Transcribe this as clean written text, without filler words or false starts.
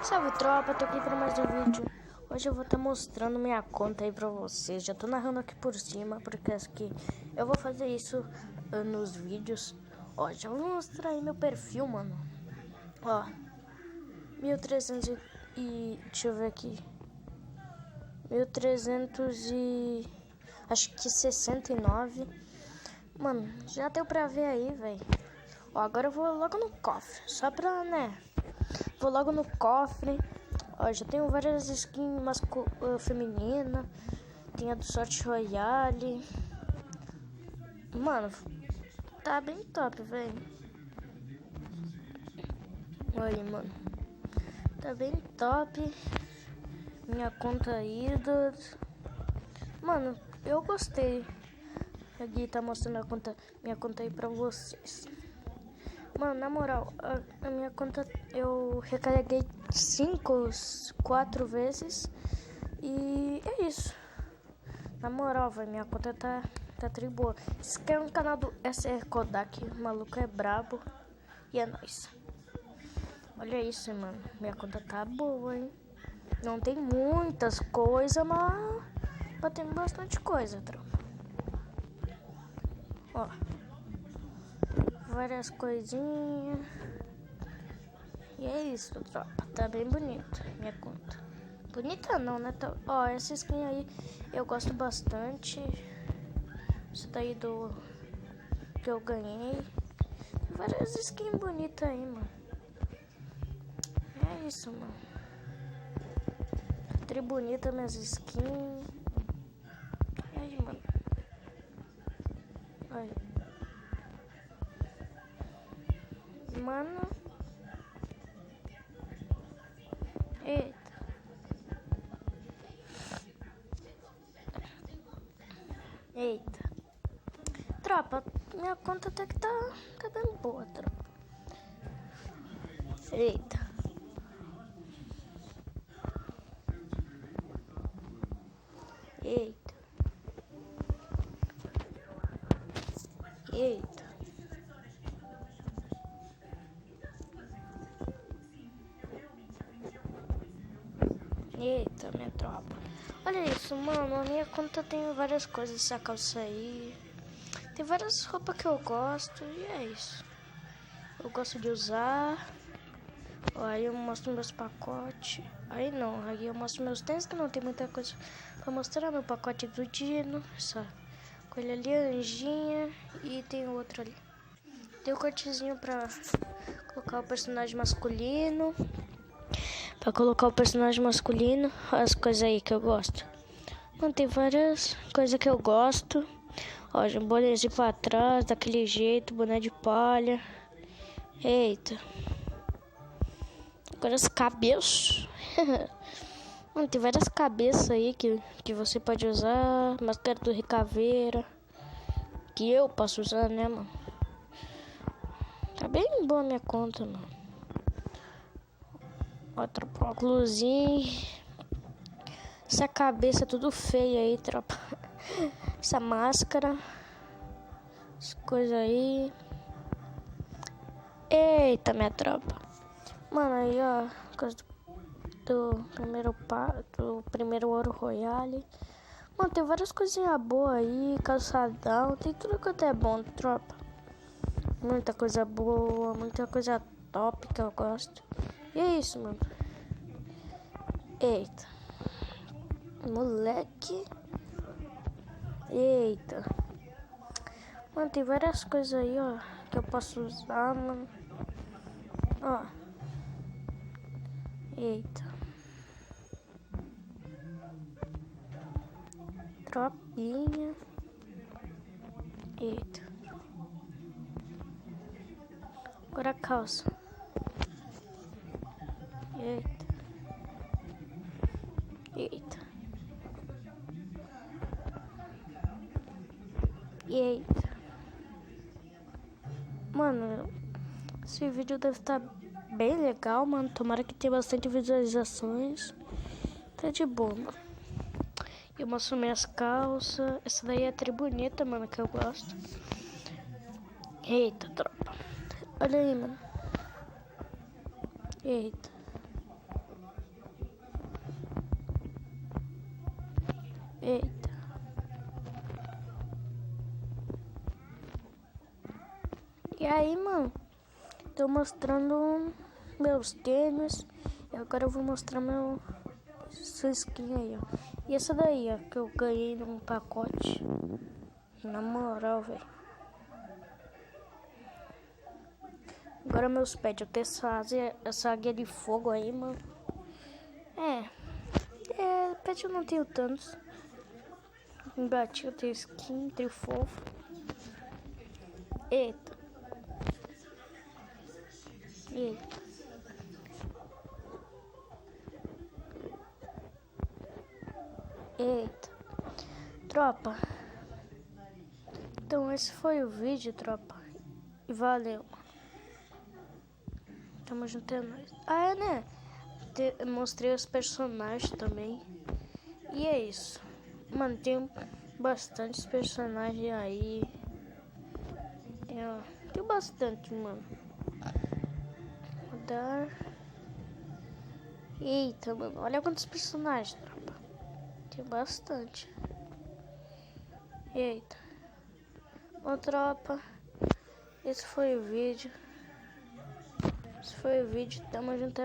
Salve tropa, tô aqui para mais um vídeo. Hoje eu vou estar mostrando minha conta aí pra vocês. Já tô narrando aqui por cima, porque aqui eu vou fazer isso nos vídeos. Ó, já vou mostrar aí meu perfil, mano. Ó, 1300 e deixa eu ver aqui. 1300 e acho que 69. Mano, já deu pra ver aí, velho. Ó, agora eu vou logo no cofre, só pra, né? Vou logo no cofre. Ó, já tenho várias skins feminina. Tem a do Sorte Royale. Mano, tá bem top, velho. Olha, mano. Tá bem top. Minha conta ida. Mano, eu gostei. Aqui tá mostrando minha conta aí pra vocês. Mano, na moral, a minha conta eu recarreguei 4 vezes. E é isso. Na moral, velho, minha conta tá tri boa. Esse aqui é um canal do SR Kodak, o maluco é brabo. E é nóis. Olha isso, mano. Minha conta tá boa, hein? Não tem muitas coisas, mas tem bastante coisa, tropa. Ó. Várias coisinhas. E é isso, tropa. Tá bem bonito minha conta. Bonita não, né? Ó, essa skin aí eu gosto bastante. Essa daí que eu ganhei. Várias skins bonitas aí, mano. É isso, mano. Tri bonita minhas skins. E aí, mano. Olha. Mano. Eita. Eita. Tropa, minha conta até que tá bem boa, tropa. Eita. Eita. Eita. Eita, minha tropa. Olha isso, mano. A minha conta tem várias coisas. Essa calça aí. Tem várias roupas que eu gosto. E é isso. Eu gosto de usar. Ó, aí eu mostro meus pacotes. Aí não. Aí eu mostro meus tênis, que não tem muita coisa pra mostrar. Meu pacote do Dino. Essa coisa ali, a anjinha. E tem outro ali. Tem o cortezinho pra colocar o personagem masculino. Pra colocar o personagem masculino, as coisas aí que eu gosto. Não, tem várias coisas que eu gosto. Ó, um bonezinho pra trás, daquele jeito, boné de palha. Eita. Agora os cabelos. Mano, tem várias cabeças aí que você pode usar. Máscara do Ricaveira. Que eu posso usar, né, mano? Tá bem boa a minha conta, mano. Outro óculosinho. Essa cabeça tudo feia aí, tropa. Essa máscara. As coisas aí. Eita, minha tropa. Mano, aí, ó. Coisa do primeiro Ouro Royale. Mano, tem várias coisinhas boas aí. Calçadão. Tem tudo que é bom, tropa. Muita coisa boa. Muita coisa top que eu gosto. E é isso, mano. Eita. Moleque. Eita. Mano, tem várias coisas aí, ó, que eu posso usar, mano. Ó. Eita. Tropinha. Eita. Agora a calça. Eita. Eita. Eita. Mano, esse vídeo deve estar bem legal, mano. Tomara que tenha bastante visualizações. Tá de boa, mano. Eu mostro minhas calças. Essa daí é tri bonita, mano, que eu gosto. Eita, tropa. Olha aí, mano. Eita. Eita. E aí, mano? Tô mostrando meus tênis. E agora eu vou mostrar sua skin aí, ó. E essa daí, ó, que eu ganhei num pacote. Na moral, velho. Agora meus pets, eu tenho essa águia de fogo aí, mano. Pet eu não tenho tantos. Bati, eu tenho skin, tenho fofo. Eita. Eita. Eita. Tropa. Então esse foi o vídeo, tropa. E valeu. Tamo junto, é nóis. Ah, é, né? Mostrei os personagens também. E é isso. Mano, tem bastantes personagens aí. Tem bastante, mano. Vou dar... Eita, mano. Olha quantos personagens, tropa. Tem bastante. Eita. Bom, tropa. Esse foi o vídeo. Tamo junto.